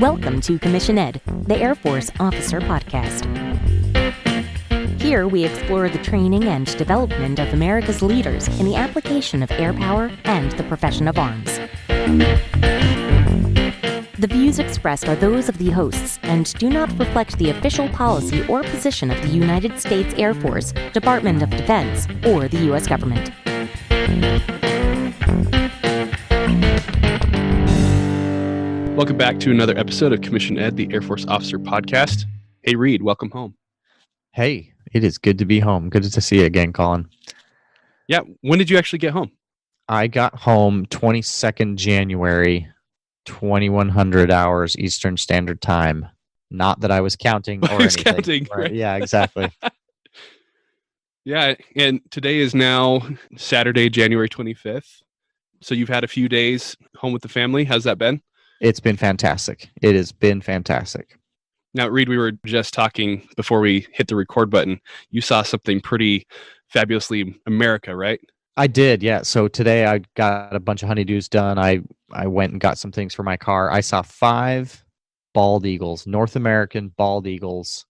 Welcome to Commission Ed, the Air Force Officer Podcast. Here we explore the training and development of America's leaders in the application of air power and the profession of arms. The views expressed are those of the hosts and do not reflect the official policy or position of the United States Air Force, Department of Defense, or the U.S. government. Welcome back to another episode of Commission Ed, the Air Force Officer Podcast. Hey, Reed, welcome home. Hey, it is good to be home. Good to see you again, Colin. Yeah, when did you actually get home? I got home 22nd January, 2100 hours Eastern Standard Time. Not that I was counting or anything. Counting, right? Yeah, exactly. Yeah, and today is now Saturday, January 25th. So you've had a few days home with the family. How's that been? It's been fantastic. It has been fantastic. Now, Reed, we were just talking before we hit the record button. You saw something pretty fabulously America, right? I did, yeah. So today I got a bunch of honeydews done. I went and got some things for my car. I saw 5 bald eagles, North American bald eagles,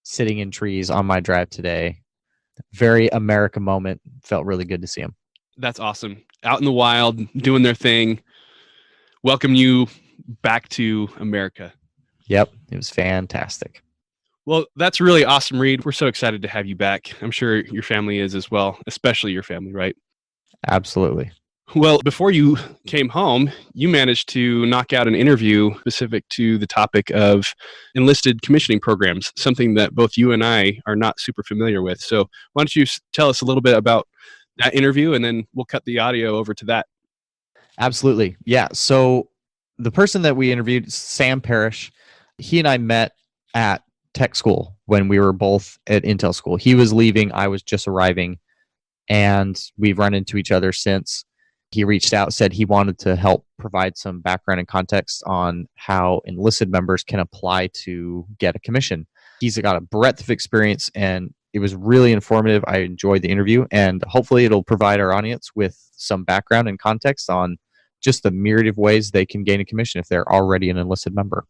sitting in trees on my drive today. Very America moment. Felt really good to see them. That's awesome. Out in the wild, doing their thing. Welcome you back to America. Yep, it was fantastic. Well, that's really awesome, Reed. We're so excited to have you back. I'm sure your family is as well, especially your family, right? Absolutely. Well, before you came home, you managed to knock out an interview specific to the topic of enlisted commissioning programs, something that both you and I are not super familiar with. So why don't you tell us a little bit about that interview, and then we'll cut the audio over to that. Absolutely. Yeah. So the person that we interviewed, Sam Parrish, he and I met at tech school when we were both at Intel school. He was leaving, I was just arriving, and we've run into each other since. He reached out, said he wanted to help provide some background and context on how enlisted members can apply to get a commission. He's got a breadth of experience, and it was really informative. I enjoyed the interview, and hopefully it'll provide our audience with some background and context on just the myriad of ways they can gain a commission if they're already an enlisted member.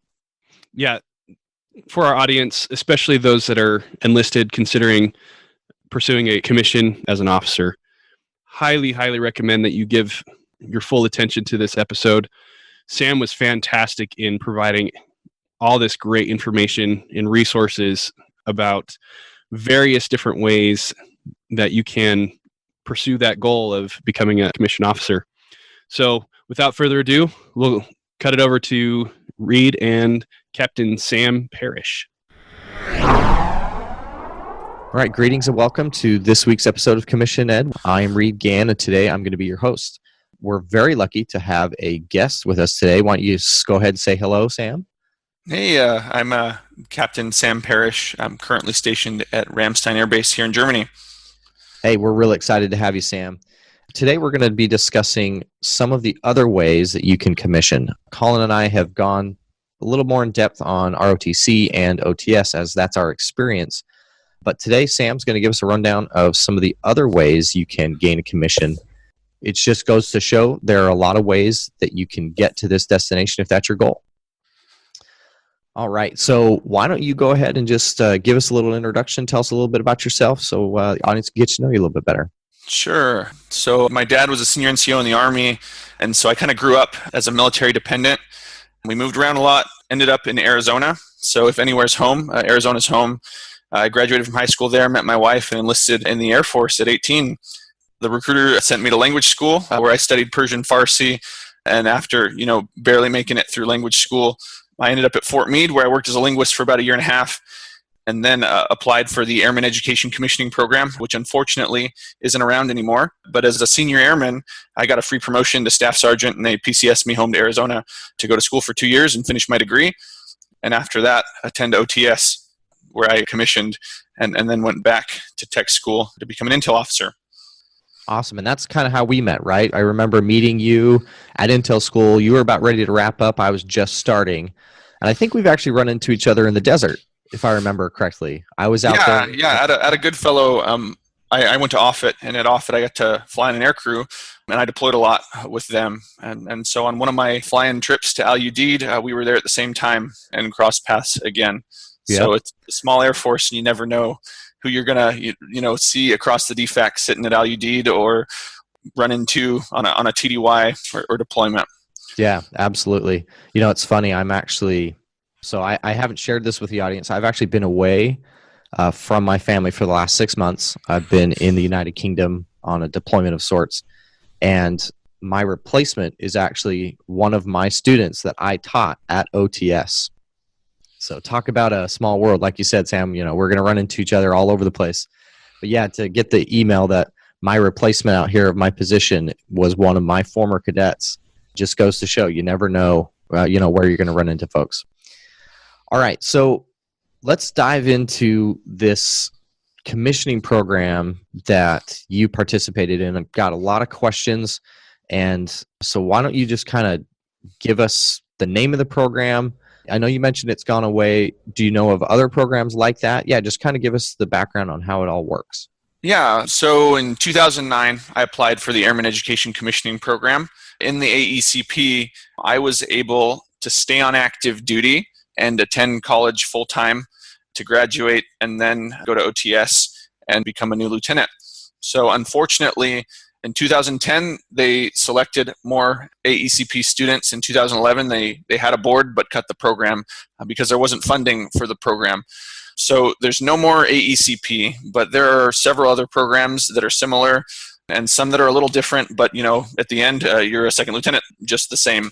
Yeah. For our audience, especially those that are enlisted, considering pursuing a commission as an officer, highly, highly recommend that you give your full attention to this episode. Sam was fantastic in providing all this great information and resources about various different ways that you can pursue that goal of becoming a commissioned officer. So without further ado, we'll cut it over to Reed and Captain Sam Parrish. All right, greetings and welcome to this week's episode of Commission Ed. I am Reed Gann, and today I'm going to be your host. We're very lucky to have a guest with us today. Why don't you just go ahead and say hello, Sam? Hey, I'm Captain Sam Parrish. I'm currently stationed at Ramstein Air Base here in Germany. Hey, we're really excited to have you, Sam. Today we're going to be discussing some of the other ways that you can commission. Colin and I have gone a little more in depth on ROTC and OTS, as that's our experience. But today Sam's going to give us a rundown of some of the other ways you can gain a commission. It just goes to show there are a lot of ways that you can get to this destination if that's your goal. All right, so why don't you go ahead and just give us a little introduction, tell us a little bit about yourself so the audience can get to know you a little bit better. Sure. So my dad was a senior NCO in the Army, and so I kind of grew up as a military dependent. We moved around a lot, ended up in Arizona. So if anywhere's home, Arizona's home. I graduated from high school there, met my wife, and enlisted in the Air Force at 18. The recruiter sent me to language school where I studied Persian Farsi, and after barely making it through language school, I ended up at Fort Meade, where I worked as a linguist for about a year and a half, and then applied for the Airman Education Commissioning Program, which unfortunately isn't around anymore. But as a senior airman, I got a free promotion to staff sergeant, and they PCS'd me home to Arizona to go to school for 2 years and finish my degree. And after that, attend OTS, where I commissioned, and then went back to tech school to become an intel officer. Awesome. And that's kind of how we met, right? I remember meeting you at Intel school. You were about ready to wrap up. I was just starting. And I think we've actually run into each other in the desert, if I remember correctly. I was out there. Yeah, at a good fellow. I went to Offutt, and at Offutt I got to fly in an air crew and I deployed a lot with them. And so on one of my fly-in trips to Al Udeid, we were there at the same time and crossed paths again. Yep. So it's a small Air Force, and you never know who you're going to see across the DFAC sitting at Al Udeid or run into on a TDY or deployment. Yeah, absolutely. It's funny. I haven't shared this with the audience. I've actually been away from my family for the last 6 months. I've been in the United Kingdom on a deployment of sorts. And my replacement is actually one of my students that I taught at OTS. So talk about a small world. Like you said, Sam, we're going to run into each other all over the place. But yeah, to get the email that my replacement out here of my position was one of my former cadets just goes to show you never know, where you're going to run into folks. All right. So let's dive into this commissioning program that you participated in. I've got a lot of questions. And so why don't you just kind of give us the name of the program? I know you mentioned it's gone away. Do you know of other programs like that? Yeah, just kind of give us the background on how it all works. Yeah, so in 2009, I applied for the Airman Education Commissioning Program. In the AECP, I was able to stay on active duty and attend college full-time to graduate and then go to OTS and become a new lieutenant. So unfortunately, in 2010, they selected more AECP students. In 2011, they had a board but cut the program because there wasn't funding for the program. So there's no more AECP, but there are several other programs that are similar and some that are a little different, but at the end, you're a second lieutenant just the same.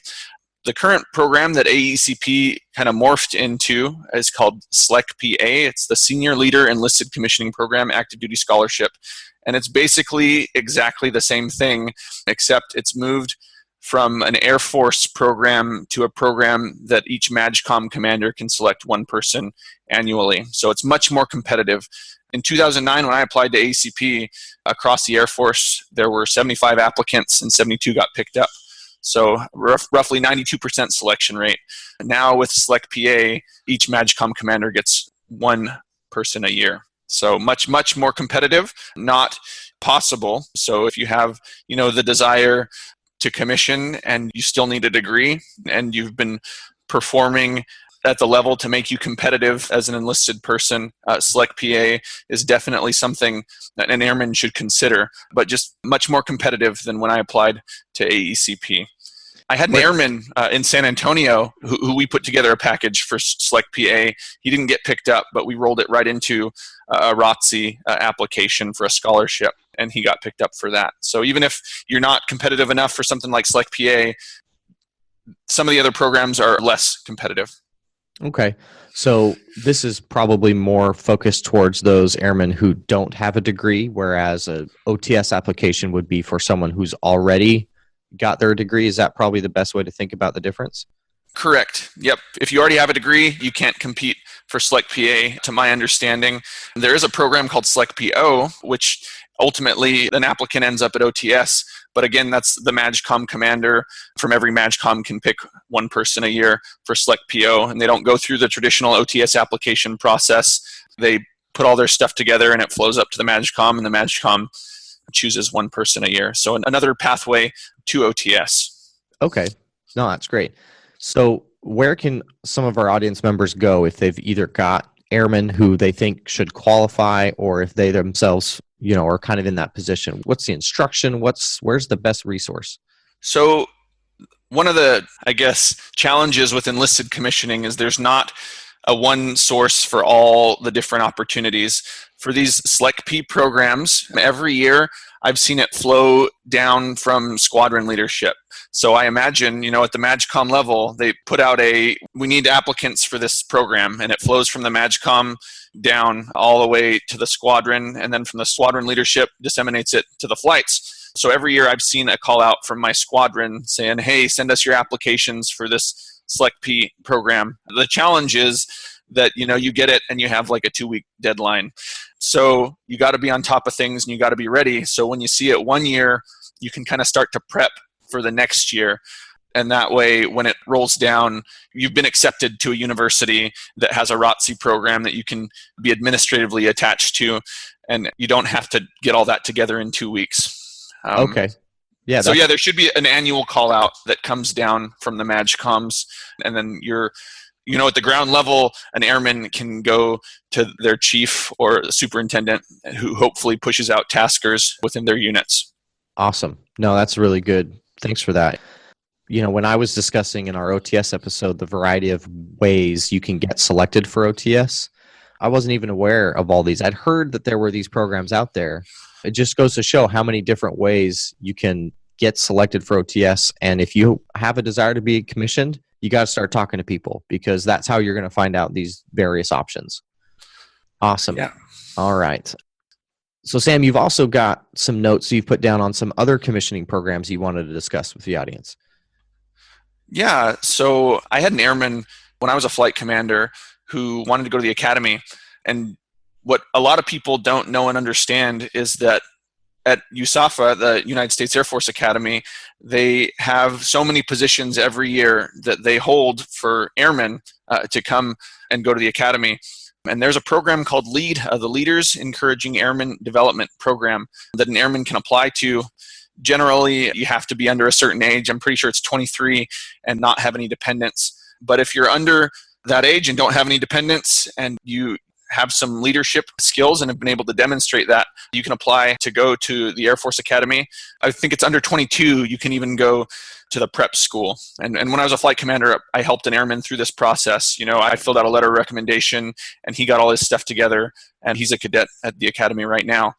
The current program that AECP kind of morphed into is called SLECP-A. It's the Senior Leader Enlisted Commissioning Program Active Duty Scholarship. And it's basically exactly the same thing, except it's moved from an Air Force program to a program that each MAJCOM commander can select one person annually. So it's much more competitive. In 2009, when I applied to AECP across the Air Force, there were 75 applicants and 72 got picked up. So roughly 92% selection rate. Now with SLECP-A, each MAJCOM commander gets one person a year. So much, much more competitive, not possible. So if you have, the desire to commission and you still need a degree and you've been performing at the level to make you competitive as an enlisted person, SLECP-A is definitely something that an airman should consider, but just much more competitive than when I applied to AECP. I had an airman in San Antonio who we put together a package for SLECP-A. He didn't get picked up, but we rolled it right into a ROTC application for a scholarship, and he got picked up for that. So even if you're not competitive enough for something like SLECP-A, some of the other programs are less competitive. Okay. So this is probably more focused towards those airmen who don't have a degree, whereas a OTS application would be for someone who's already got their degree. Is that probably the best way to think about the difference? Correct. Yep. If you already have a degree, you can't compete for SLECP-A, to my understanding. There is a program called SLECP-O, which ultimately an applicant ends up at OTS. But again, that's the MAJCOM commander. From every MAJCOM can pick one person a year for SLECP-O, and they don't go through the traditional OTS application process. They put all their stuff together and it flows up to the MAJCOM, and the MAJCOM chooses one person a year. So another pathway to OTS. Okay. No, that's great. So where can some of our audience members go if they've either got airmen who they think should qualify, or if they themselves, are kind of in that position? What's the instruction? Where's the best resource? So one of the, challenges with enlisted commissioning is there's not a one source for all the different opportunities. For these SLECP programs, every year I've seen it flow down from squadron leadership. So I imagine, at the MAJCOM level, they put out we need applicants for this program, and it flows from the MAJCOM down all the way to the squadron, and then from the squadron leadership disseminates it to the flights. So every year I've seen a call out from my squadron saying, hey, send us your applications for this SLECP program. The challenge is that, you get it and you have like a 2-week deadline. So you got to be on top of things and you got to be ready. So when you see it one year, you can kind of start to prep for the next year. And that way, when it rolls down, you've been accepted to a university that has a ROTC program that you can be administratively attached to, and you don't have to get all that together in 2 weeks. Okay. Yeah. So there should be an annual call out that comes down from the MAJ comms, and then at the ground level, an airman can go to their chief or superintendent, who hopefully pushes out taskers within their units. Awesome. No, that's really good. Thanks for that. When I was discussing in our OTS episode the variety of ways you can get selected for OTS, I wasn't even aware of all these. I'd heard that there were these programs out there. It just goes to show how many different ways you can get selected for OTS. And if you have a desire to be commissioned, you got to start talking to people, because that's how you're going to find out these various options. Awesome. Yeah. All right. So Sam, you've also got some notes you've put down on some other commissioning programs you wanted to discuss with the audience. Yeah. So I had an airman when I was a flight commander who wanted to go to the academy. And what a lot of people don't know and understand is that at USAFA, the United States Air Force Academy, they have so many positions every year that they hold for airmen to come and go to the academy. And there's a program called LEAD, the Leaders Encouraging Airman Development Program, that an airman can apply to. Generally, you have to be under a certain age. I'm pretty sure it's 23 and not have any dependents. But if you're under that age and don't have any dependents, and you have some leadership skills and have been able to demonstrate that, you can apply to go to the Air Force Academy. I think it's under 22. You can even go to the prep school. And when I was a flight commander, I helped an airman through this process. I filled out a letter of recommendation, and he got all his stuff together, and he's a cadet at the academy right now.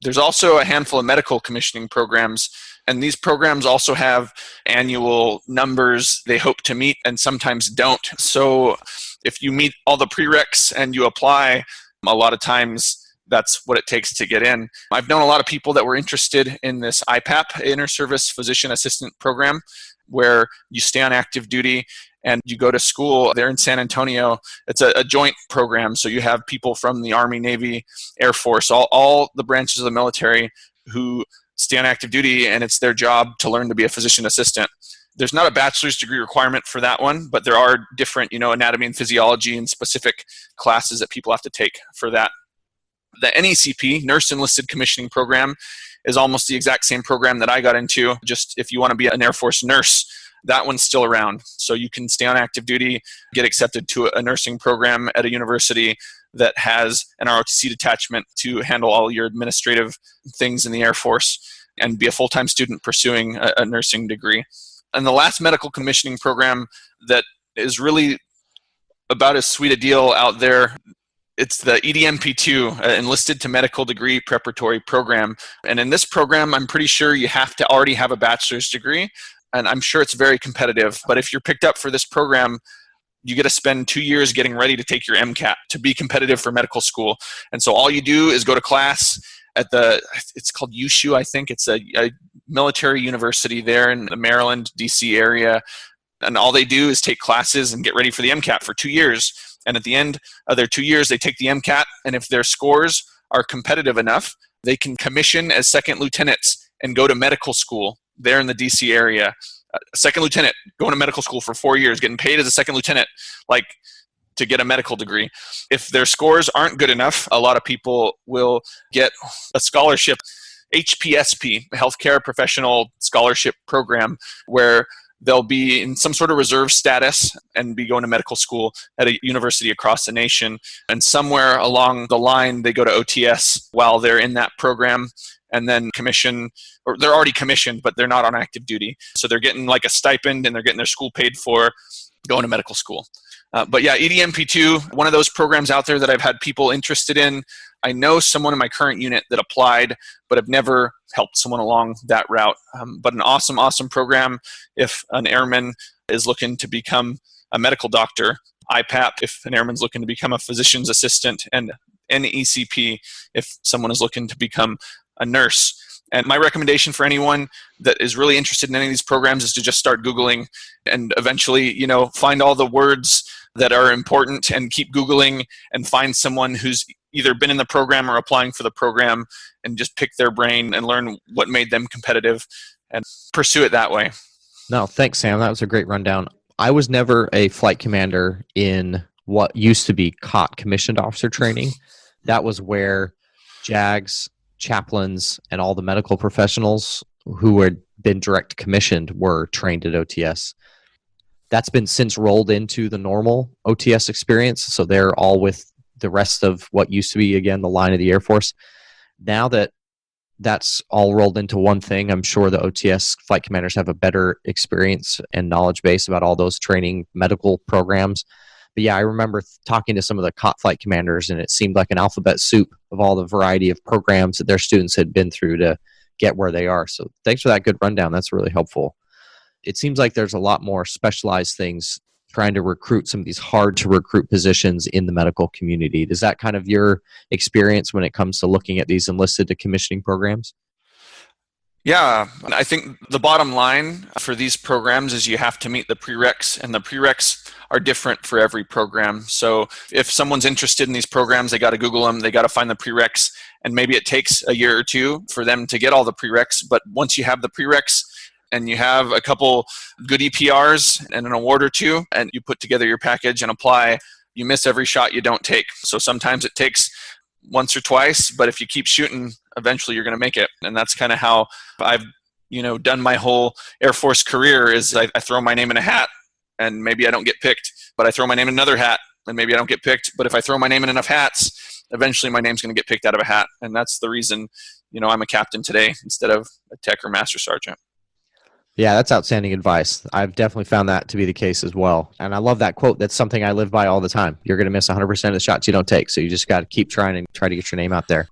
There's also a handful of medical commissioning programs, and these programs also have annual numbers they hope to meet and sometimes don't. So if you meet all the prereqs and you apply, a lot of times that's what it takes to get in. I've known a lot of people that were interested in this IPAP, Inter-Service Physician Assistant Program, where you stay on active duty and you go to school there in San Antonio. It's a joint program, so you have people from the Army, Navy, Air Force, all the branches of the military who stay on active duty, and it's their job to learn to be a physician assistant. There's not a bachelor's degree requirement for that one, but there are different, anatomy and physiology and specific classes that people have to take for that. The NECP, Nurse Enlisted Commissioning Program, is almost the exact same program that I got into. Just if you want to be an Air Force nurse, that one's still around. So you can stay on active duty, get accepted to a nursing program at a university that has an ROTC detachment to handle all your administrative things in the Air Force, and be a full-time student pursuing a nursing degree. And the last medical commissioning program that is really about as sweet a deal out there, it's the EDMP2, Enlisted to Medical Degree Preparatory Program. And in this program, I'm pretty sure you have to already have a bachelor's degree, and I'm sure it's very competitive. But if you're picked up for this program, you get to spend 2 years getting ready to take your MCAT to be competitive for medical school. And so all you do is go to class at it's called USU, I think. It's a military university there in the Maryland, DC area. And all they do is take classes and get ready for the MCAT for 2 years. And at the end of their 2 years, they take the MCAT. And if their scores are competitive enough, they can commission as second lieutenants and go to medical school there in the DC area. Second lieutenant, going to medical school for 4 years, getting paid as a second lieutenant, to get a medical degree. If their scores aren't good enough, a lot of people will get a scholarship, HPSP, Healthcare Professional Scholarship Program, where they'll be in some sort of reserve status and be going to medical school at a university across the nation. And somewhere along the line, they go to OTS while they're in that program, and then commission, or they're already commissioned, but they're not on active duty. So they're getting like a stipend, and they're getting their school paid for, going to medical school. But yeah, EDMP2, one of those programs out there that I've had people interested in. I know someone in my current unit that applied, but have never helped someone along that route. But an awesome, awesome program if an airman is looking to become a medical doctor. IPAP if an airman's looking to become a physician's assistant, and NECP if someone is looking to become a nurse. And my recommendation for anyone that is really interested in any of these programs is to just start Googling, and eventually, find all the words that are important and keep Googling and find someone who's either been in the program or applying for the program, and just pick their brain and learn what made them competitive and pursue it that way. No, thanks, Sam. That was a great rundown. I was never a flight commander in what used to be COT, Commissioned Officer Training. That was where JAGs, chaplains, and all the medical professionals who had been direct commissioned were trained at OTS. That's been since rolled into the normal OTS experience. So they're all with the rest of what used to be, again, the line of the Air Force. Now that that's all rolled into one thing, I'm sure the OTS flight commanders have a better experience and knowledge base about all those training medical programs. But yeah, I remember talking to some of the COT flight commanders, and it seemed like an alphabet soup of all the variety of programs that their students had been through to get where they are. So thanks for that good rundown. That's really helpful. It seems like there's a lot more specialized things trying to recruit some of these hard to recruit positions in the medical community. Is that kind of your experience when it comes to looking at these enlisted to commissioning programs? Yeah, I think the bottom line for these programs is you have to meet the prereqs, and the prereqs are different for every program. So if someone's interested in these programs, they got to Google them, they got to find the prereqs, and maybe it takes a year or two for them to get all the prereqs. But once you have the prereqs, and you have a couple good EPRs and an award or two, and you put together your package and apply, you miss every shot you don't take. So sometimes it takes once or twice, but if you keep shooting, eventually you're going to make it. And that's kind of how I've done my whole Air Force career. Is I throw my name in a hat, and maybe I don't get picked, but I throw my name in another hat, and maybe I don't get picked. But if I throw my name in enough hats, eventually my name's going to get picked out of a hat. And that's the reason I'm a captain today instead of a tech or master sergeant. Yeah, that's outstanding advice. I've definitely found that to be the case as well. And I love that quote. That's something I live by all the time. You're going to miss 100% of the shots you don't take. So you just got to keep trying and try to get your name out there.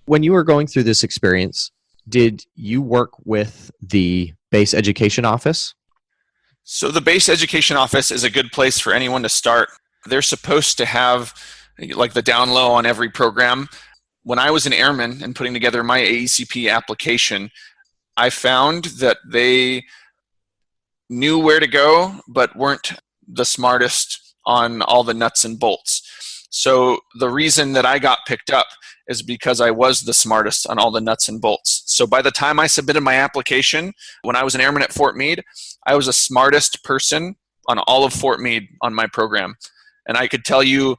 When you were going through this experience, did you work with the base education office? So the base education office is a good place for anyone to start. They're supposed to have like the down low on every program. When I was an airman and putting together my AECP application, I found that they knew where to go, but weren't the smartest on all the nuts and bolts. So the reason that I got picked up is because I was the smartest on all the nuts and bolts. So by the time I submitted my application, when I was an airman at Fort Meade, I was the smartest person on all of Fort Meade on my program. And I could tell you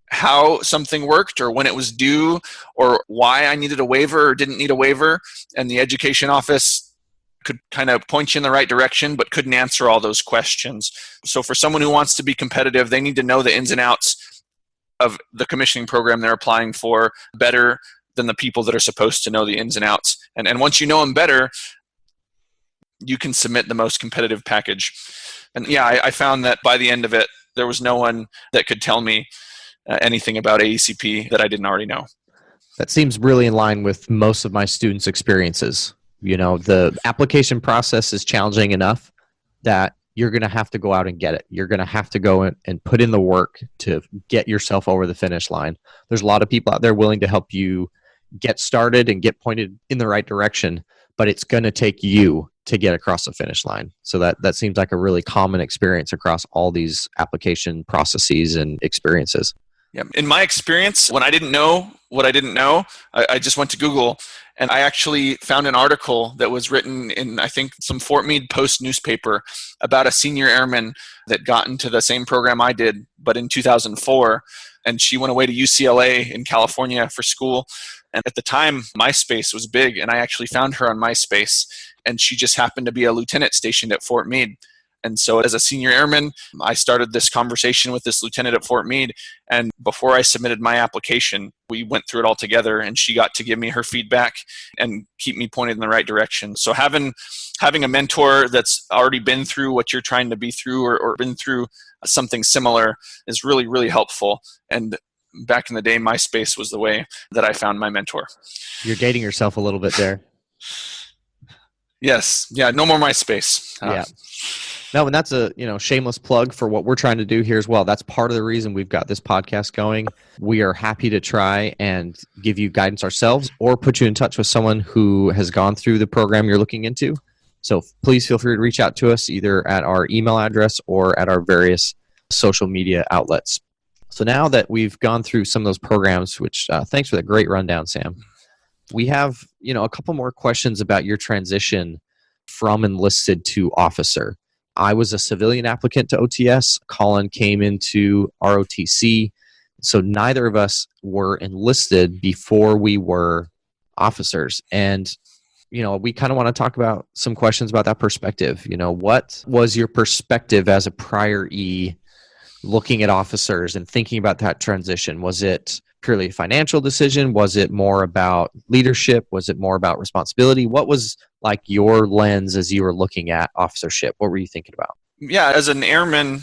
how something worked or when it was due or why I needed a waiver or didn't need a waiver. And the education office could kind of point you in the right direction, but couldn't answer all those questions. So for someone who wants to be competitive, they need to know the ins and outs of the commissioning program they're applying for better than the people that are supposed to know the ins and outs. And once you know them better, you can submit the most competitive package. And yeah, I found that by the end of it, there was no one that could tell me anything about AECP that I didn't already know. That seems really in line with most of my students' experiences. The application process is challenging enough that you're going to have to go out and get it. You're going to have to go and put in the work to get yourself over the finish line. There's a lot of people out there willing to help you get started and get pointed in the right direction, but it's going to take you to get across the finish line. So that seems like a really common experience across all these application processes and experiences. Yeah. In my experience, when I didn't know what I didn't know, I just went to Google, and I actually found an article that was written in, I think, some Fort Meade Post newspaper about a senior airman that got into the same program I did, but in 2004. And she went away to UCLA in California for school. And at the time, MySpace was big, and I actually found her on MySpace. And she just happened to be a lieutenant stationed at Fort Meade. And so as a senior airman, I started this conversation with this lieutenant at Fort Meade. And before I submitted my application, we went through it all together, and she got to give me her feedback and keep me pointed in the right direction. So having a mentor that's already been through what you're trying to be through or been through something similar is really, really helpful. And back in the day, MySpace was the way that I found my mentor. You're dating yourself a little bit there. Yes. Yeah. No more MySpace. Yeah. No, and that's a shameless plug for what we're trying to do here as well. That's part of the reason we've got this podcast going. We are happy to try and give you guidance ourselves or put you in touch with someone who has gone through the program you're looking into. So please feel free to reach out to us either at our email address or at our various social media outlets. So now that we've gone through some of those programs, which thanks for that great rundown, Sam, we have a couple more questions about your transition from enlisted to officer. I was a civilian applicant to OTS. Colin came into ROTC. So neither of us were enlisted before we were officers. And we kind of want to talk about some questions about that perspective. What was your perspective as a prior E looking at officers and thinking about that transition? Was it purely a financial decision? Was it more about leadership? Was it more about responsibility? What was like your lens as you were looking at officership? What were you thinking about? Yeah, as an airman,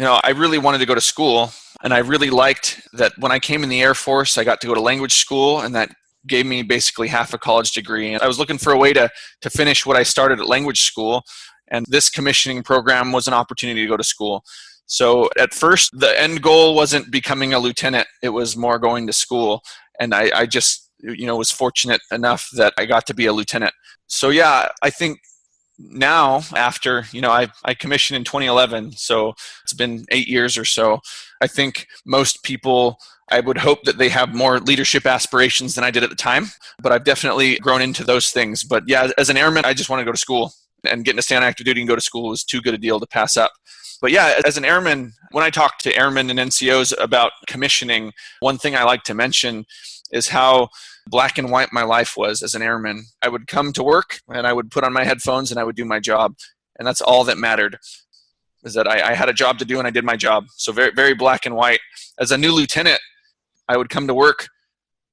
I really wanted to go to school, and I really liked that when I came in the Air Force, I got to go to language school, and that gave me basically half a college degree. And I was looking for a way to finish what I started at language school, and this commissioning program was an opportunity to go to school. So at first, the end goal wasn't becoming a lieutenant. It was more going to school. And I just, was fortunate enough that I got to be a lieutenant. So yeah, I think now after, I commissioned in 2011, so it's been 8 years or so. I think most people, I would hope that they have more leadership aspirations than I did at the time, but I've definitely grown into those things. But yeah, as an airman, I just want to go to school, and getting to stay on active duty and go to school was too good a deal to pass up. But yeah, as an airman, when I talk to airmen and NCOs about commissioning, one thing I like to mention is how black and white my life was as an airman. I would come to work and I would put on my headphones and I would do my job. And that's all that mattered, is that I had a job to do and I did my job. So very, very black and white. As a new lieutenant, I would come to work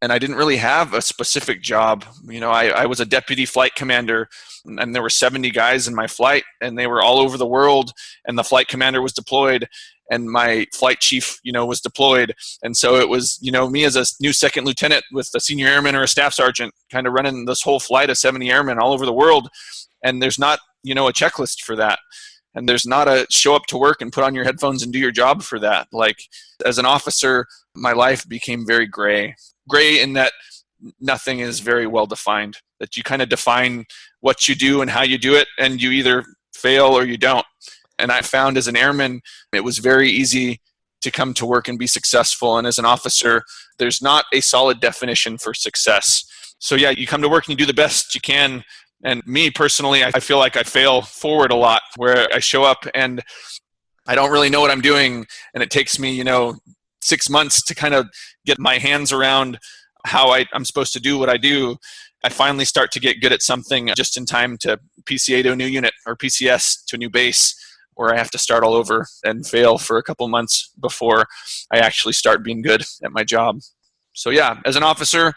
and I didn't really have a specific job. I was a deputy flight commander, and there were 70 guys in my flight, and they were all over the world, and the flight commander was deployed, and my flight chief, was deployed. And so it was, me as a new second lieutenant with a senior airman or a staff sergeant kind of running this whole flight of 70 airmen all over the world. And there's not, a checklist for that. And there's not a show up to work and put on your headphones and do your job for that. Like, as an officer, my life became very gray in that nothing is very well defined, that you kind of define what you do and how you do it, and you either fail or you don't. And I found as an airman, it was very easy to come to work and be successful. And as an officer, there's not a solid definition for success. So yeah, you come to work and you do the best you can. And me personally, I feel like I fail forward a lot, where I show up and I don't really know what I'm doing. And it takes me, 6 months to kind of get my hands around how I'm supposed to do what I do. I finally start to get good at something just in time to PCA to a new unit, or PCS to a new base, where I have to start all over and fail for a couple months before I actually start being good at my job. So yeah, as an officer,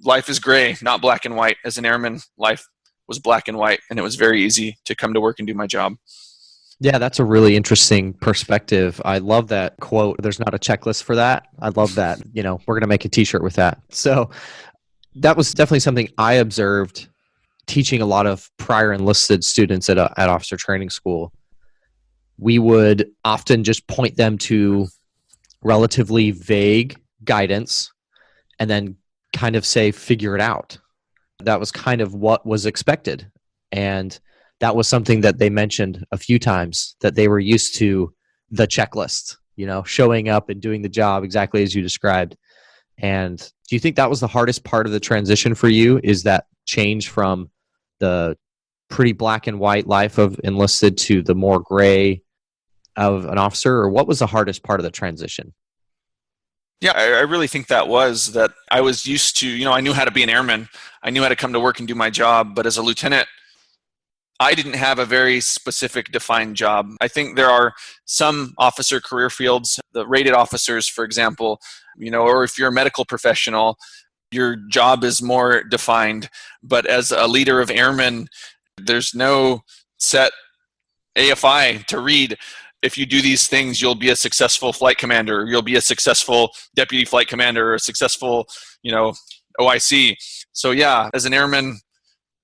life is gray, not black and white. As an airman, life was black and white, and it was very easy to come to work and do my job. Yeah, that's a really interesting perspective. I love that quote. There's not a checklist for that. I love that. We're going to make a t-shirt with that. So that was definitely something I observed teaching a lot of prior enlisted students at officer training school. We would often just point them to relatively vague guidance and then kind of say, figure it out. That was kind of what was expected. And that was something that they mentioned a few times, that they were used to the checklist, showing up and doing the job exactly as you described. And do you think that was the hardest part of the transition for you? Is that change from the pretty black and white life of enlisted to the more gray of an officer? Or what was the hardest part of the transition? Yeah, I really think that I was used to, I knew how to be an airman. I knew how to come to work and do my job. But as a lieutenant, I didn't have a very specific defined job. I think there are some officer career fields, the rated officers, for example, or if you're a medical professional, your job is more defined. But as a leader of airmen, there's no set AFI to read. If you do these things, you'll be a successful flight commander, you'll be a successful deputy flight commander, or a successful, OIC. So yeah, as an airman,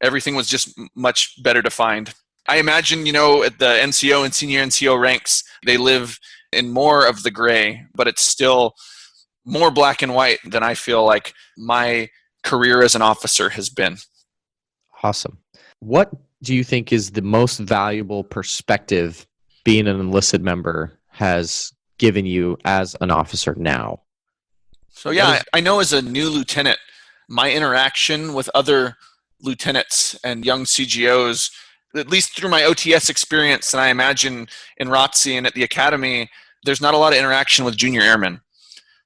everything was just much better defined. I imagine, at the NCO and senior NCO ranks, they live in more of the gray, but it's still more black and white than I feel like my career as an officer has been. Awesome. What do you think is the most valuable perspective being an enlisted member has given you as an officer now? So yeah, I know as a new lieutenant, my interaction with other lieutenants and young CGOs, at least through my OTS experience, and I imagine in ROTC and at the academy, there's not a lot of interaction with junior airmen.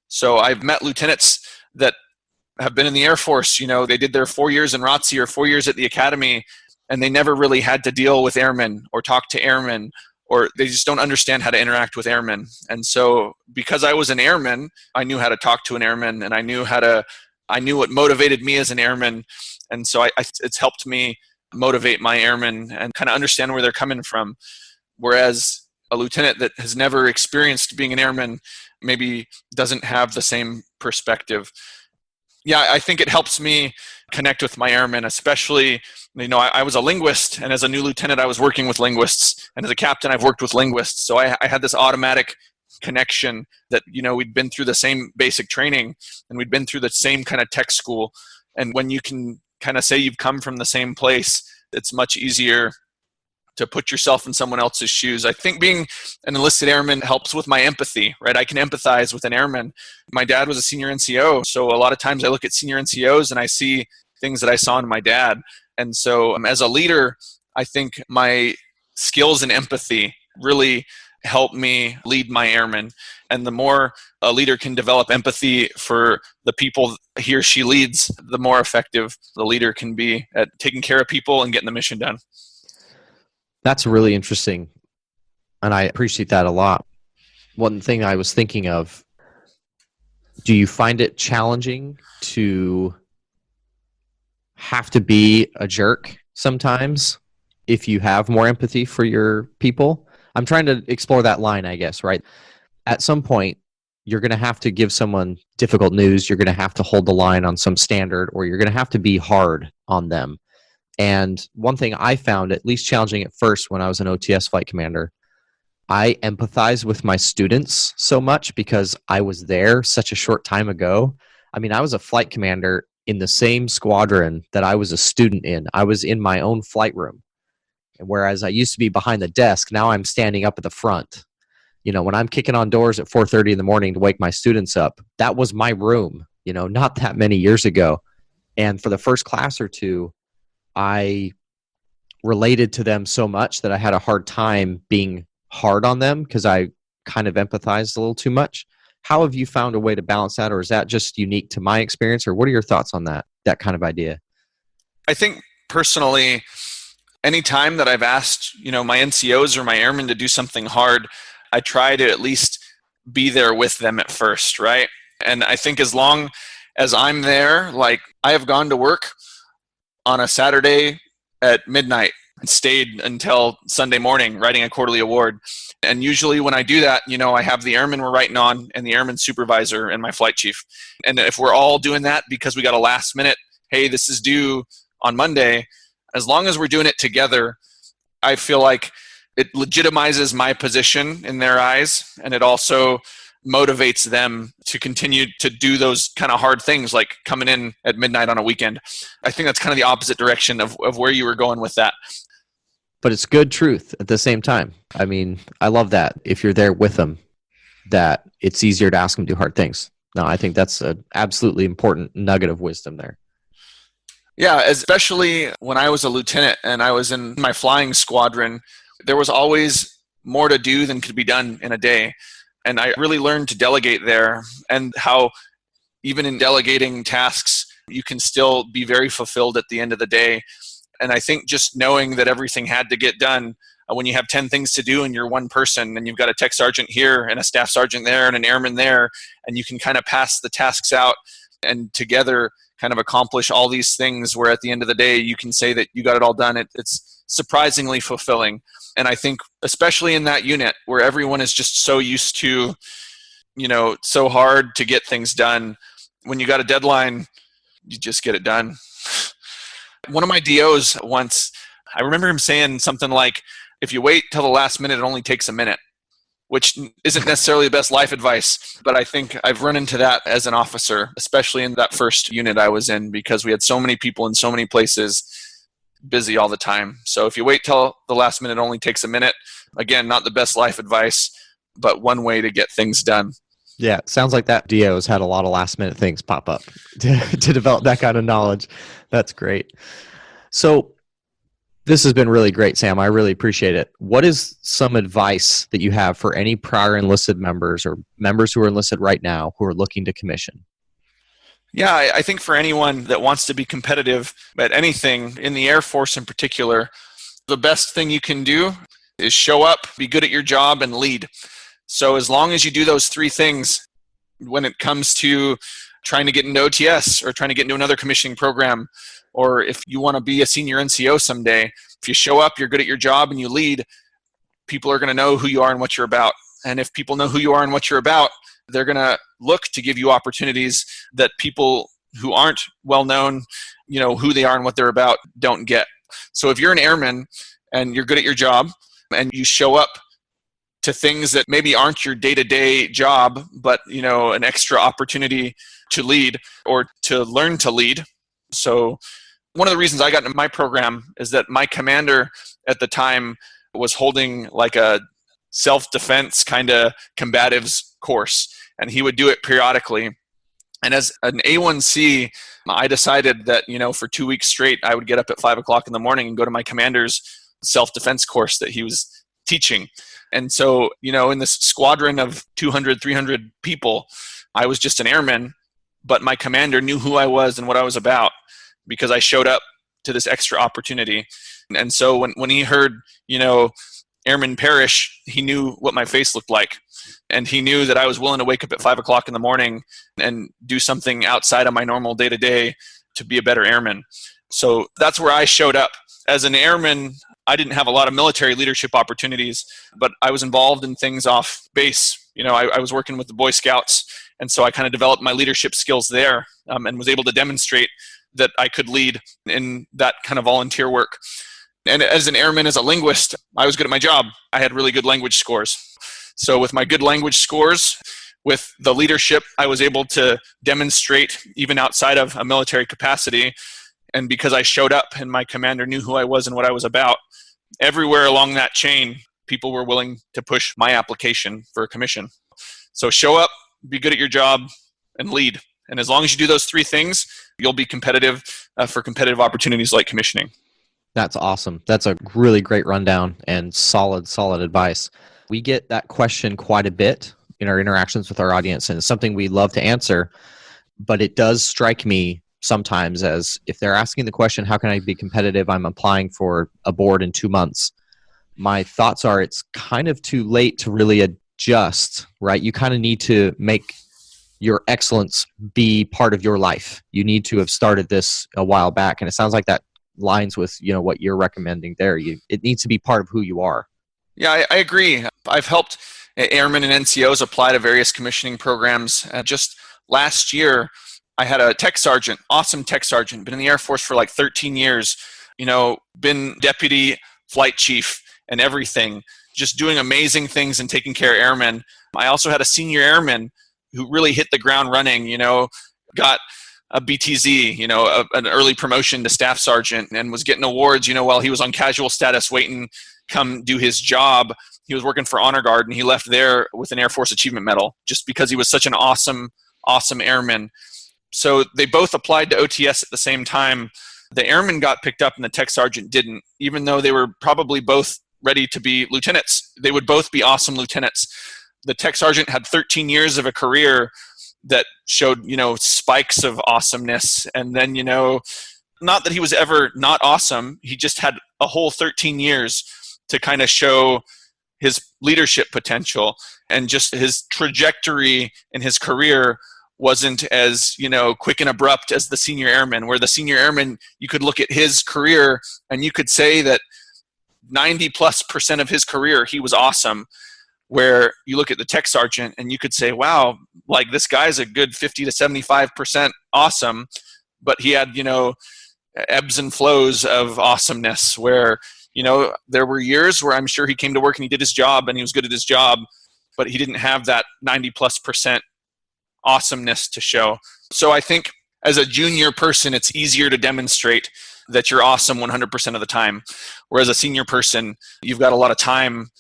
So I've met lieutenants that have been in the Air Force. They did their 4 years in ROTC or 4 years at the academy, and they never really had to deal with airmen or talk to airmen, or they just don't understand how to interact with airmen. And so because I was an airman, I knew how to talk to an airman, and I knew what motivated me as an airman. And so it's helped me motivate my airmen and kind of understand where they're coming from. Whereas a lieutenant that has never experienced being an airman maybe doesn't have the same perspective. Yeah, I think it helps me connect with my airmen, especially, I was a linguist, and as a new lieutenant, I was working with linguists, and as a captain, I've worked with linguists. So I had this automatic connection that, we'd been through the same basic training, and we'd been through the same kind of tech school. And when you can kind of say you've come from the same place, it's much easier to put yourself in someone else's shoes. I think being an enlisted airman helps with my empathy, right? I can empathize with an airman. My dad was a senior NCO, so a lot of times I look at senior NCOs and I see things that I saw in my dad. And so as a leader, I think my skills and empathy really help me lead my airmen. And the more a leader can develop empathy for the people he or she leads, the more effective the leader can be at taking care of people and getting the mission done. That's really interesting, and I appreciate that a lot. One thing I was thinking of, do you find it challenging to have to be a jerk sometimes if you have more empathy for your people? I'm trying to explore that line, I guess, right? At some point, you're going to have to give someone difficult news. You're going to have to hold the line on some standard, or you're going to have to be hard on them. And one thing I found at least challenging at first when I was an OTS flight commander, I empathize with my students so much because I was there such a short time ago. I mean, I was a flight commander in the same squadron that I was a student in. I was in my own flight room. And whereas I used to be behind the desk, now I'm standing up at the front. When I'm kicking on doors at 4:30 in the morning to wake my students up, that was my room, not that many years ago. And for the first class or two, I related to them so much that I had a hard time being hard on them because I kind of empathized a little too much. How have you found a way to balance that, or is that just unique to my experience, or what are your thoughts on that kind of idea? I think personally, any time that I've asked, my NCOs or my airmen to do something hard, I try to at least be there with them at first, right? And I think as long as I'm there, like I have gone to work on a Saturday at midnight and stayed until Sunday morning writing a quarterly award. And usually when I do that, I have the airman we're writing on and the airman supervisor and my flight chief. And if we're all doing that because we got a last minute, hey, this is due on Monday, as long as we're doing it together, I feel like it legitimizes my position in their eyes, and it also motivates them to continue to do those kind of hard things like coming in at midnight on a weekend. I think that's kind of the opposite direction of where you were going with that. But it's good truth at the same time. I mean, I love that if you're there with them, that it's easier to ask them to do hard things. No, I think that's an absolutely important nugget of wisdom there. Yeah, especially when I was a lieutenant and I was in my flying squadron, there was always more to do than could be done in a day. And I really learned to delegate there, and how even in delegating tasks, you can still be very fulfilled at the end of the day. And I think just knowing that everything had to get done, when you have 10 things to do and you're one person and you've got a tech sergeant here and a staff sergeant there and an airman there, and you can kind of pass the tasks out and together kind of accomplish all these things where at the end of the day you can say that you got it all done. It's surprisingly fulfilling. And I think especially in that unit where everyone is just so used to, so hard to get things done, when you got a deadline, you just get it done. One of my DOs once, I remember him saying something like, if you wait till the last minute, it only takes a minute, which isn't necessarily the best life advice, but I think I've run into that as an officer, especially in that first unit I was in, because we had so many people in so many places, busy all the time. So if you wait till the last minute, it only takes a minute. Again, not the best life advice, but one way to get things done. Yeah, it sounds like that DO's had a lot of last minute things pop up to develop that kind of knowledge. That's great. So this has been really great, Sam. I really appreciate it. What is some advice that you have for any prior enlisted members or members who are enlisted right now who are looking to commission? Yeah, I think for anyone that wants to be competitive at anything, in the Air Force in particular, the best thing you can do is show up, be good at your job, and lead. So as long as you do those three things, when it comes to trying to get into OTS or trying to get into another commissioning program, or if you want to be a senior NCO someday, if you show up, you're good at your job, and you lead, people are going to know who you are and what you're about. And if people know who you are and what you're about, they're going to look to give you opportunities that people who aren't well known, who they are and what they're about, don't get. So if you're an airman and you're good at your job and you show up to things that maybe aren't your day-to-day job, but an extra opportunity to lead or to learn to lead. So one of the reasons I got into my program is that my commander at the time was holding like a self-defense kind of combatives course, and he would do it periodically. And as an A1C, I decided that, for 2 weeks straight, I would get up at 5 o'clock in the morning and go to my commander's self-defense course that he was teaching. And so, in this squadron of 200, 300 people, I was just an airman, but my commander knew who I was and what I was about because I showed up to this extra opportunity. And so when he heard, Airman Parrish, he knew what my face looked like. And he knew that I was willing to wake up at 5 o'clock in the morning and do something outside of my normal day-to-day to be a better airman. So that's where I showed up. As an airman, I didn't have a lot of military leadership opportunities, but I was involved in things off base. I was working with the Boy Scouts, and so I kind of developed my leadership skills there and was able to demonstrate that I could lead in that kind of volunteer work. And as an airman, as a linguist, I was good at my job. I had really good language scores. So with my good language scores, with the leadership, I was able to demonstrate even outside of a military capacity. And because I showed up and my commander knew who I was and what I was about, everywhere along that chain, people were willing to push my application for a commission. So show up, be good at your job, and lead. And as long as you do those three things, you'll be competitive for competitive opportunities like commissioning. That's awesome. That's a really great rundown and solid advice. We get that question quite a bit in our interactions with our audience, and it's something we love to answer, but it does strike me sometimes as if they're asking the question, how can I be competitive? I'm applying for a board in 2 months. My thoughts are it's kind of too late to really adjust, right? You kind of need to make your excellence be part of your life. You need to have started this a while back, and it sounds like that lines with what you're recommending there. It needs to be part of who you are. Yeah, I agree. I've helped airmen and NCOs apply to various commissioning programs. Just last year, I had a tech sergeant, awesome tech sergeant, been in the Air Force for like 13 years, been deputy flight chief and everything, just doing amazing things and taking care of airmen. I also had a senior airman who really hit the ground running, got a BTZ, an early promotion to staff sergeant, and was getting awards, while he was on casual status waiting come do his job. He was working for Honor Guard, and he left there with an Air Force Achievement Medal just because he was such an awesome airman. So they both applied to OTS at the same time. The airman got picked up and the tech sergeant didn't, even though they were probably both ready to be lieutenants. They would both be awesome lieutenants. The tech sergeant had 13 years of a career that showed, spikes of awesomeness. And then, not that he was ever not awesome. He just had a whole 13 years to kind of show his leadership potential, and just his trajectory in his career wasn't as, quick and abrupt as the senior airman, where the senior airman, you could look at his career and you could say that 90+% of his career, he was awesome. Where you look at the tech sergeant and you could say, wow, like this guy's a good 50 to 75% awesome, but he had, ebbs and flows of awesomeness where, there were years where I'm sure he came to work and he did his job and he was good at his job, but he didn't have that 90+% awesomeness to show. So I think as a junior person, it's easier to demonstrate that you're awesome 100% of the time. Whereas a senior person, you've got a lot of time.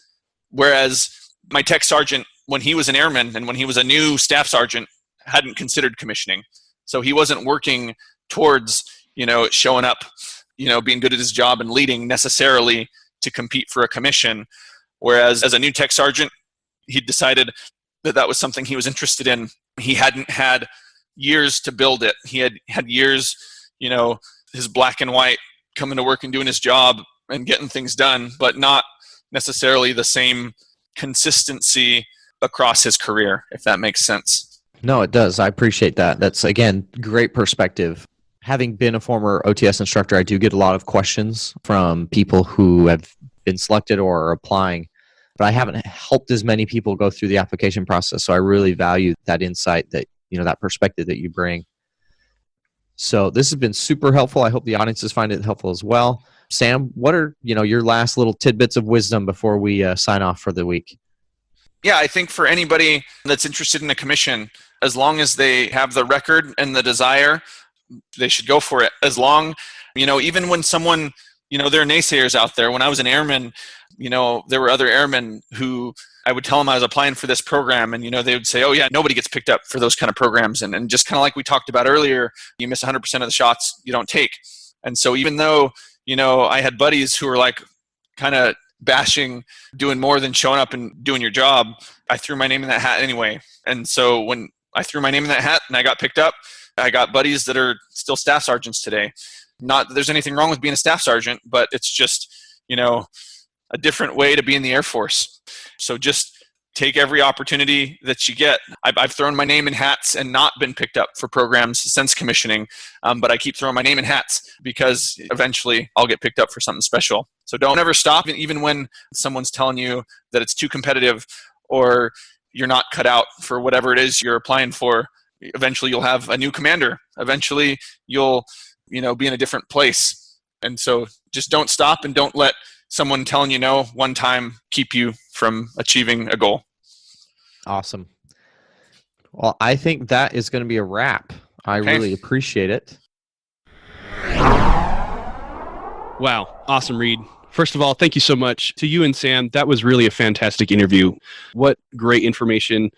Whereas my tech sergeant, when he was an airman and when he was a new staff sergeant, hadn't considered commissioning. So he wasn't working towards, showing up, being good at his job and leading necessarily to compete for a commission. Whereas as a new tech sergeant, he decided that that was something he was interested in. He hadn't had years to build it. He had years, his black and white, coming to work and doing his job and getting things done, but not necessarily the same consistency across his career, if that makes sense. No, it does. I appreciate that. That's, again, great perspective. Having been a former OTS instructor, I do get a lot of questions from people who have been selected or are applying, but I haven't helped as many people go through the application process. So I really value that insight, that, that perspective that you bring. So this has been super helpful. I hope the audiences find it helpful as well. Sam, what are, your last little tidbits of wisdom before we sign off for the week? Yeah, I think for anybody that's interested in a commission, as long as they have the record and the desire, they should go for it. As long, even when someone, there are naysayers out there. When I was an airman, there were other airmen who I would tell them I was applying for this program, and they would say, "Oh yeah, nobody gets picked up for those kind of programs." And just kind of like we talked about earlier, you miss 100% of the shots you don't take. And so even though I had buddies who were like kind of bashing doing more than showing up and doing your job, I threw my name in that hat anyway. And so when I threw my name in that hat and I got picked up, I got buddies that are still staff sergeants today. Not that there's anything wrong with being a staff sergeant, but it's just, a different way to be in the Air Force. So just take every opportunity that you get. I've thrown my name in hats and not been picked up for programs since commissioning, but I keep throwing my name in hats because eventually I'll get picked up for something special. So don't ever stop, even when someone's telling you that it's too competitive or you're not cut out for whatever it is you're applying for. Eventually you'll have a new commander. Eventually you'll, be in a different place. And so just don't stop, and don't let someone telling you no one time keep you from achieving a goal. Awesome. Well, I think that is going to be a wrap. I really appreciate it. Wow. Awesome, Reed. First of all, thank you so much to you and Sam. That was really a fantastic interview. What great information.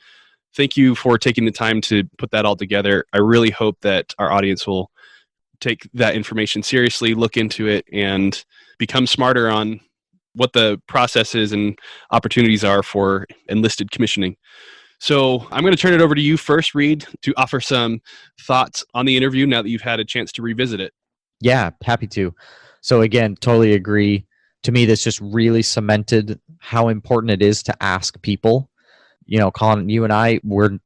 Thank you for taking the time to put that all together. I really hope that our audience will take that information seriously, look into it, and become smarter on what the processes and opportunities are for enlisted commissioning. So I'm going to turn it over to you first, Reed, to offer some thoughts on the interview now that you've had a chance to revisit it. Yeah, happy to. So again, totally agree. To me, this just really cemented how important it is to ask people. Colin, you and I, we're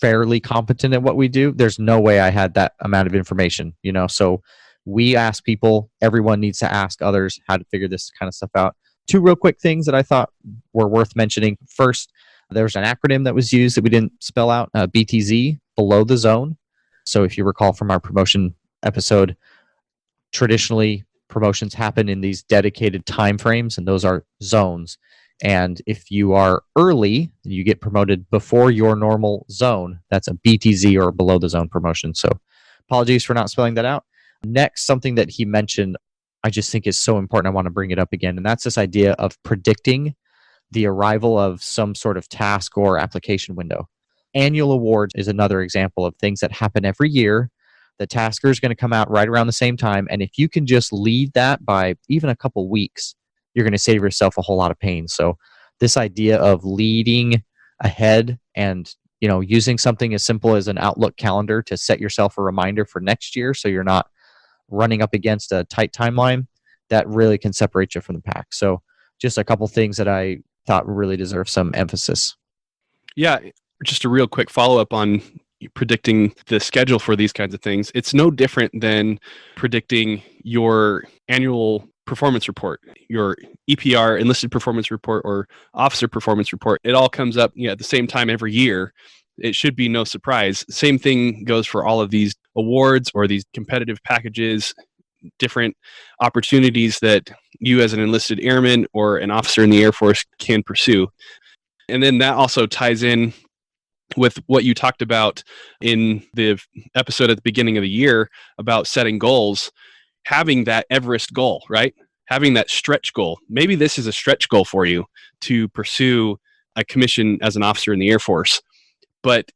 fairly competent at what we do. There's no way I had that amount of information, so we ask people. Everyone needs to ask others how to figure this kind of stuff out. Two real quick things that I thought were worth mentioning. First, there's an acronym that was used that we didn't spell out, BTZ, below the zone. So if you recall from our promotion episode, traditionally promotions happen in these dedicated time frames, and those are zones. And if you are early, you get promoted before your normal zone. That's a BTZ, or below the zone promotion. So apologies for not spelling that out. Next, something that he mentioned, I just think is so important. I want to bring it up again. And that's this idea of predicting the arrival of some sort of task or application window. Annual awards is another example of things that happen every year. The tasker is going to come out right around the same time. And if you can just lead that by even a couple weeks, you're going to save yourself a whole lot of pain. So this idea of leading ahead and, using something as simple as an Outlook calendar to set yourself a reminder for next year so you're not running up against a tight timeline, that really can separate you from the pack. So just a couple things that I thought really deserve some emphasis. Yeah, just a real quick follow-up on predicting the schedule for these kinds of things. It's no different than predicting your annual performance report, your EPR, enlisted performance report, or officer performance report. It all comes up at the same time every year. It should be no surprise. Same thing goes for all of these awards or these competitive packages, different opportunities that you as an enlisted airman or an officer in the Air Force can pursue. And then that also ties in with what you talked about in the episode at the beginning of the year about setting goals. Having that Everest goal, right? Having that stretch goal. Maybe this is a stretch goal for you to pursue a commission as an officer in the Air Force, but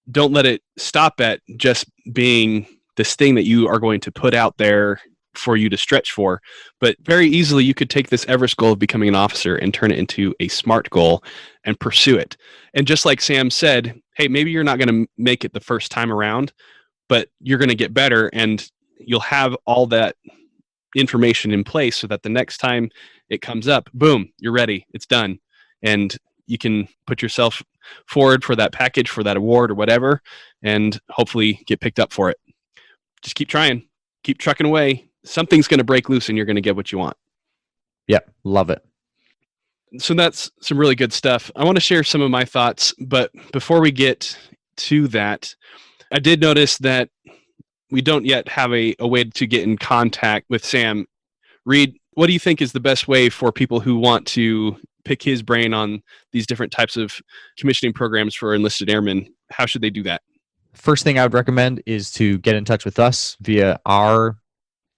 don't let it stop at just being this thing that you are going to put out there for you to stretch for. But very easily you could take this Everest goal of becoming an officer and turn it into a SMART goal and pursue it. And just like Sam said, hey, maybe you're not going to make it the first time around, but you're going to get better, and you'll have all that information in place so that the next time it comes up, boom, you're ready. It's done. And you can put yourself forward for that package, for that award or whatever, and hopefully get picked up for it. Just keep trying. Keep trucking away. Something's going to break loose and you're going to get what you want. Yep. Love it. So that's some really good stuff. I want to share some of my thoughts, but before we get to that, I did notice that we don't yet have a way to get in contact with Sam. Reed, what do you think is the best way for people who want to pick his brain on these different types of commissioning programs for enlisted airmen? How should they do that? First thing I would recommend is to get in touch with us via our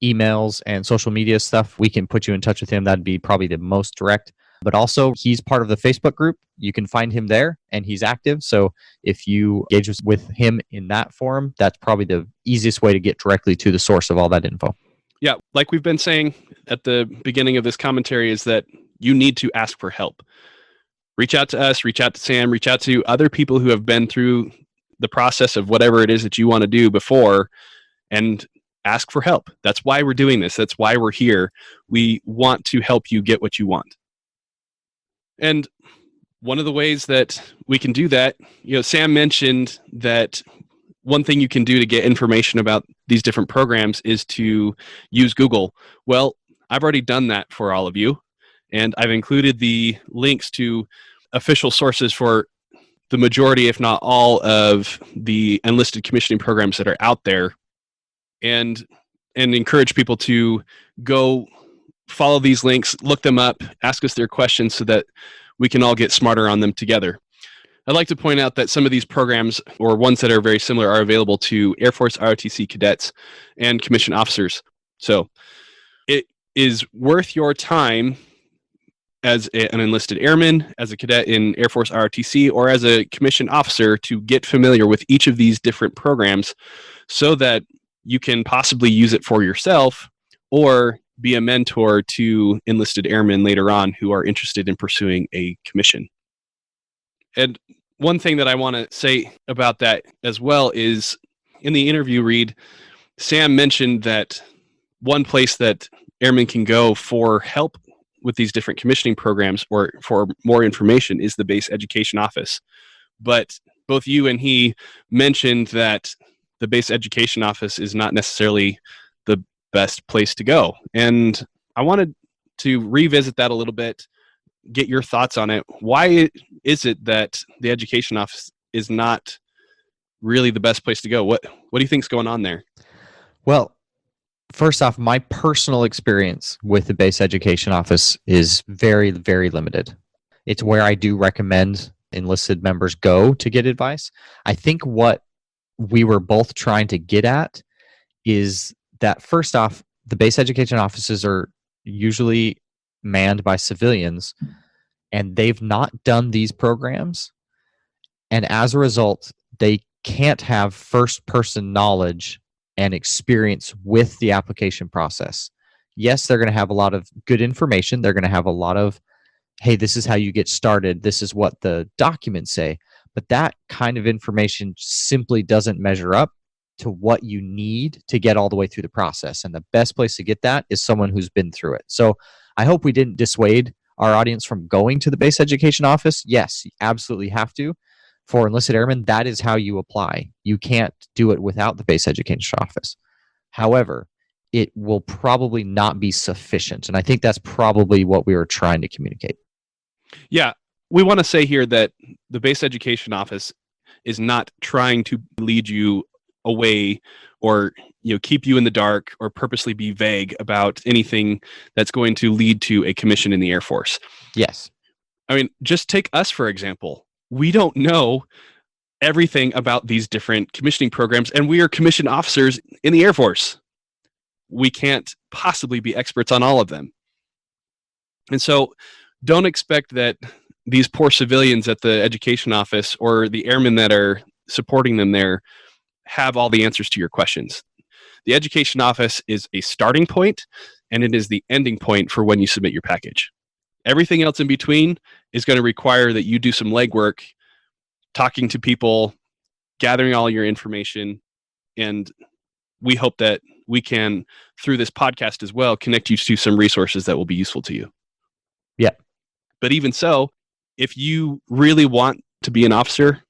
emails and social media stuff. We can put you in touch with him. That'd be probably the most direct. But also, he's part of the Facebook group. You can find him there, and he's active. So if you engage with him in that forum, that's probably the easiest way to get directly to the source of all that info. Yeah, like we've been saying at the beginning of this commentary, is that you need to ask for help. Reach out to us, reach out to Sam, reach out to other people who have been through the process of whatever it is that you want to do before, and ask for help. That's why we're doing this. That's why we're here. We want to help you get what you want. And one of the ways that we can do that, Sam mentioned that one thing you can do to get information about these different programs is to use Google. Well, I've already done that for all of you, and I've included the links to official sources for the majority, if not all, of the enlisted commissioning programs that are out there, and encourage people to go follow these links, look them up, ask us their questions so that we can all get smarter on them together. I'd like to point out that some of these programs, or ones that are very similar, are available to Air Force ROTC cadets and commissioned officers. So it is worth your time as an enlisted airman, as a cadet in Air Force ROTC, or as a commissioned officer to get familiar with each of these different programs so that you can possibly use it for yourself or be a mentor to enlisted airmen later on who are interested in pursuing a commission. And one thing that I want to say about that as well is, in the interview, Reed, Sam mentioned that one place that airmen can go for help with these different commissioning programs or for more information is the base education office. But both you and he mentioned that the base education office is not necessarily the best place to go. And I wanted to revisit that a little bit, get your thoughts on it. Why is it that the education office is not really the best place to go? What do you think's going on there? Well, first off, my personal experience with the base education office is very, very limited. It's where I do recommend enlisted members go to get advice. I think what we were both trying to get at is that, first off, the base education offices are usually manned by civilians, and they've not done these programs. And as a result, they can't have first-person knowledge and experience with the application process. Yes, they're going to have a lot of good information. They're going to have a lot of, hey, this is how you get started. This is what the documents say. But that kind of information simply doesn't measure up to what you need to get all the way through the process. And the best place to get that is someone who's been through it. So I hope we didn't dissuade our audience from going to the base education office. Yes, you absolutely have to. For enlisted airmen, that is how you apply. You can't do it without the base education office. However, it will probably not be sufficient. And I think that's probably what we were trying to communicate. Yeah, we want to say here that the base education office is not trying to lead you away or keep you in the dark or purposely be vague about anything that's going to lead to a commission in the Air Force. Yes. I mean, just take us, for example. We don't know everything about these different commissioning programs, and we are commissioned officers in the Air Force. We can't possibly be experts on all of them. And so don't expect that these poor civilians at the education office or the airmen that are supporting them there have all the answers to your questions. The education office is a starting point, and it is the ending point for when you submit your package. Everything else in between is going to require that you do some legwork talking to people, gathering all your information, and we hope that we can, through this podcast as well, connect you to some resources that will be useful to you. Yeah. But even so, if you really want to be an officer,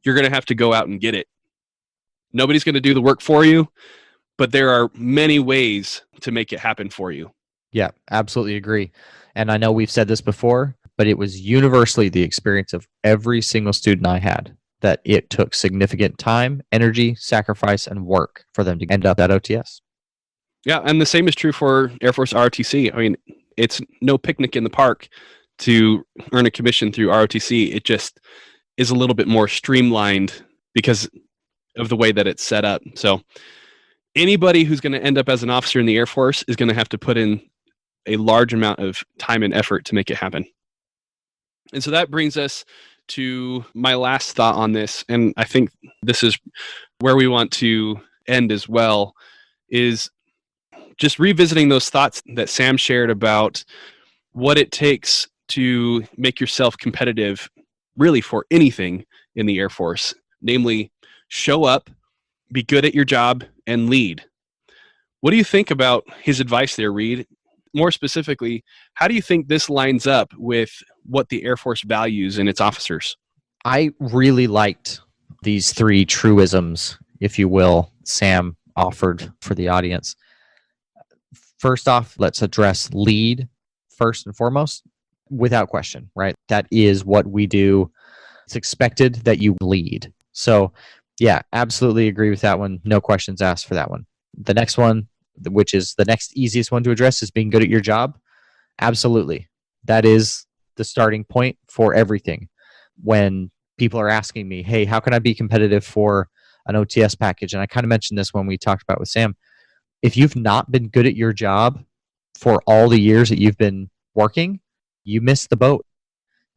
you're going to have to go out and get it. Nobody's going to do the work for you, but there are many ways to make it happen for you. Yeah, absolutely agree. And I know we've said this before, but it was universally the experience of every single student I had that it took significant time, energy, sacrifice, and work for them to end up at OTS. Yeah, and the same is true for Air Force ROTC. I mean, it's no picnic in the park to earn a commission through ROTC. It just is a little bit more streamlined because of the way that it's set up. So anybody who's going to end up as an officer in the Air Force is going to have to put in a large amount of time and effort to make it happen. And so that brings us to my last thought on this, and I think this is where we want to end as well, is just revisiting those thoughts that Sam shared about what it takes to make yourself competitive really for anything in the Air Force, namely show up, be good at your job, and lead. What do you think about his advice there, Reed? More specifically, how do you think this lines up with what the Air Force values in its officers? I really liked these three truisms, if you will, Sam offered for the audience. First off, let's address lead first and foremost, without question, right? That is what we do. It's expected that you lead. So, yeah, absolutely agree with that one. No questions asked for that one. The next one, which is the next easiest one to address, is being good at your job. Absolutely. That is the starting point for everything. When people are asking me, hey, how can I be competitive for an OTS package? And I kind of mentioned this when we talked about with Sam. If you've not been good at your job for all the years that you've been working, you missed the boat.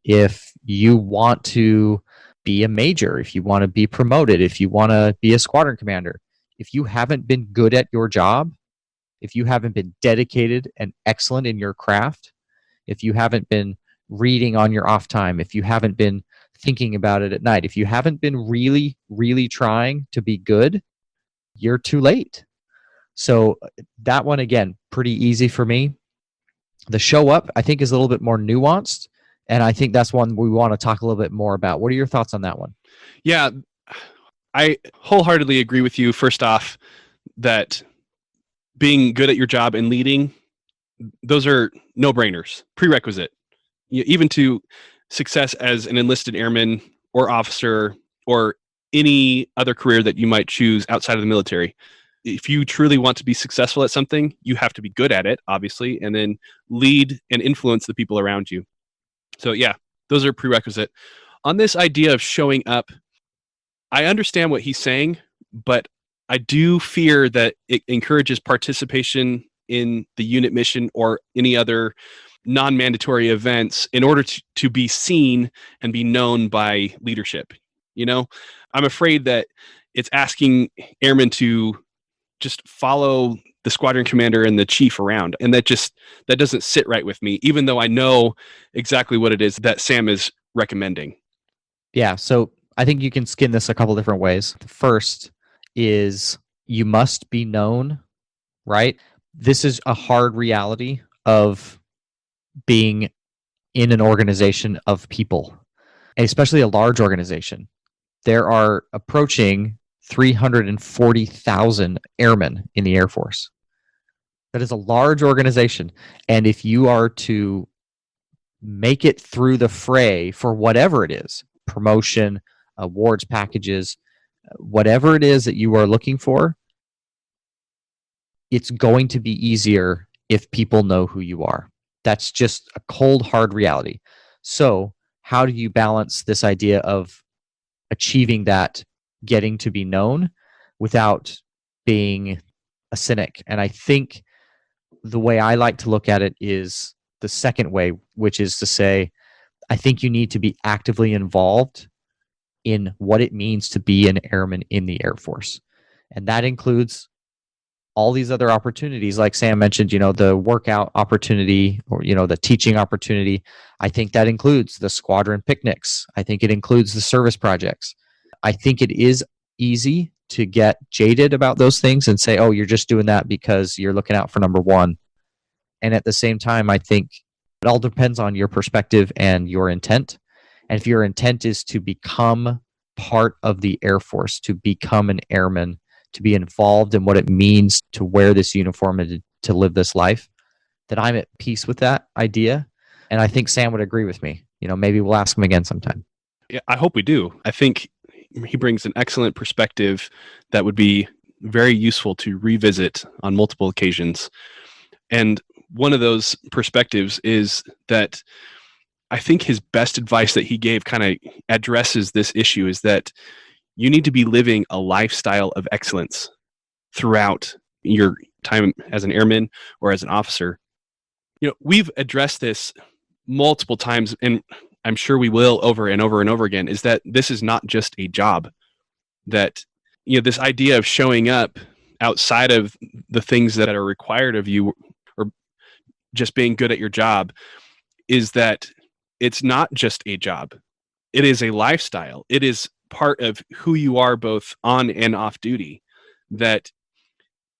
If you want to be a major, if you want to be promoted, if you want to be a squadron commander, if you haven't been good at your job, if you haven't been dedicated and excellent in your craft, if you haven't been reading on your off time, if you haven't been thinking about it at night, if you haven't been really, really trying to be good, you're too late. So that one, again, pretty easy for me. The show up, I think, is a little bit more nuanced, and I think that's one we want to talk a little bit more about. What are your thoughts on that one? Yeah, I wholeheartedly agree with you. First off, that being good at your job and leading, those are no-brainers, prerequisite. Even to success as an enlisted airman or officer or any other career that you might choose outside of the military. If you truly want to be successful at something, you have to be good at it, obviously, and then lead and influence the people around you. So yeah, those are prerequisite. On this idea of showing up, I understand what he's saying, but I do fear that it encourages participation in the unit mission or any other non-mandatory events in order to be seen and be known by leadership. You know, I'm afraid that it's asking airmen to just follow the squadron commander and the chief around. And that doesn't sit right with me, even though I know exactly what it is that Sam is recommending. Yeah, so I think you can skin this a couple different ways. The first is you must be known, right? This is a hard reality of being in an organization of people, especially a large organization. There are approaching 340,000 airmen in the Air Force. That is a large organization. And if you are to make it through the fray for whatever it is, promotion, awards packages, whatever it is that you are looking for, it's going to be easier if people know who you are. That's just a cold, hard reality. So how do you balance this idea of achieving that, getting to be known, without being a cynic? And I think the way I like to look at it is the second way, which is to say, I think you need to be actively involved in what it means to be an airman in the Air Force. And that includes all these other opportunities, like Sam mentioned, the workout opportunity or, the teaching opportunity. I think that includes the squadron picnics. I think it includes the service projects. I think it is easy to get jaded about those things and say, oh, you're just doing that because you're looking out for number one. And at the same time, I think it all depends on your perspective and your intent. And if your intent is to become part of the Air Force, to become an airman, to be involved in what it means to wear this uniform and to live this life, then I'm at peace with that idea. And I think Sam would agree with me. Maybe we'll ask him again sometime. Yeah, I hope we do. I think he brings an excellent perspective that would be very useful to revisit on multiple occasions. And one of those perspectives is that I think his best advice that he gave kind of addresses this issue, is that you need to be living a lifestyle of excellence throughout your time as an airman or as an officer. We've addressed this multiple times, and I'm sure we will over and over and over again, is that this is not just a job. That, this idea of showing up outside of the things that are required of you or just being good at your job, is that it's not just a job. It is a lifestyle. It is part of who you are both on and off duty. That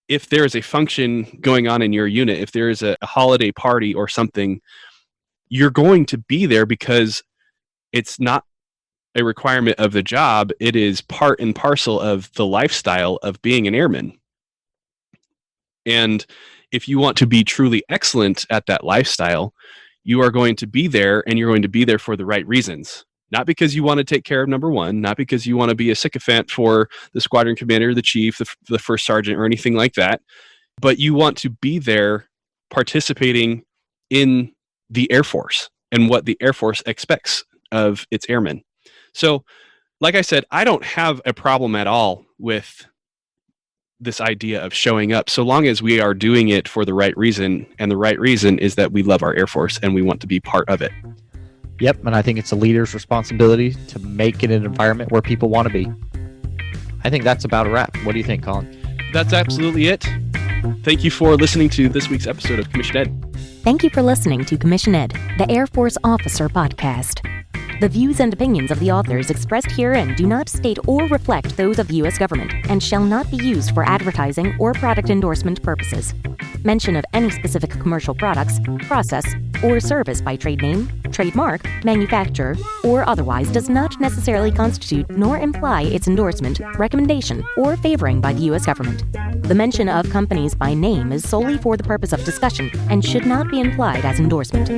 if there is a function going on in your unit, if there is a holiday party or something, you're going to be there because it's not a requirement of the job. It is part and parcel of the lifestyle of being an airman. And if you want to be truly excellent at that lifestyle, you are going to be there, and you're going to be there for the right reasons. Not because you want to take care of number one, not because you want to be a sycophant for the squadron commander, the chief, the first sergeant, or anything like that, but you want to be there participating in the Air Force and what the Air Force expects of its airmen. So, like I said, I don't have a problem at all with this idea of showing up, so long as we are doing it for the right reason, and the right reason is that we love our Air Force and we want to be part of it. Yep, and I think it's a leader's responsibility to make it an environment where people want to be. I think that's about a wrap. What do you think, Colin? That's absolutely it. Thank you for listening to this week's episode of Commission Ed. Thank you for listening to Commission Ed, the Air Force Officer Podcast. The views and opinions of the authors expressed herein do not state or reflect those of the U.S. government and shall not be used for advertising or product endorsement purposes. Mention of any specific commercial products, process, or service by trade name, trademark, manufacturer, or otherwise does not necessarily constitute nor imply its endorsement, recommendation, or favoring by the U.S. government. The mention of companies by name is solely for the purpose of discussion and should not be implied as endorsement.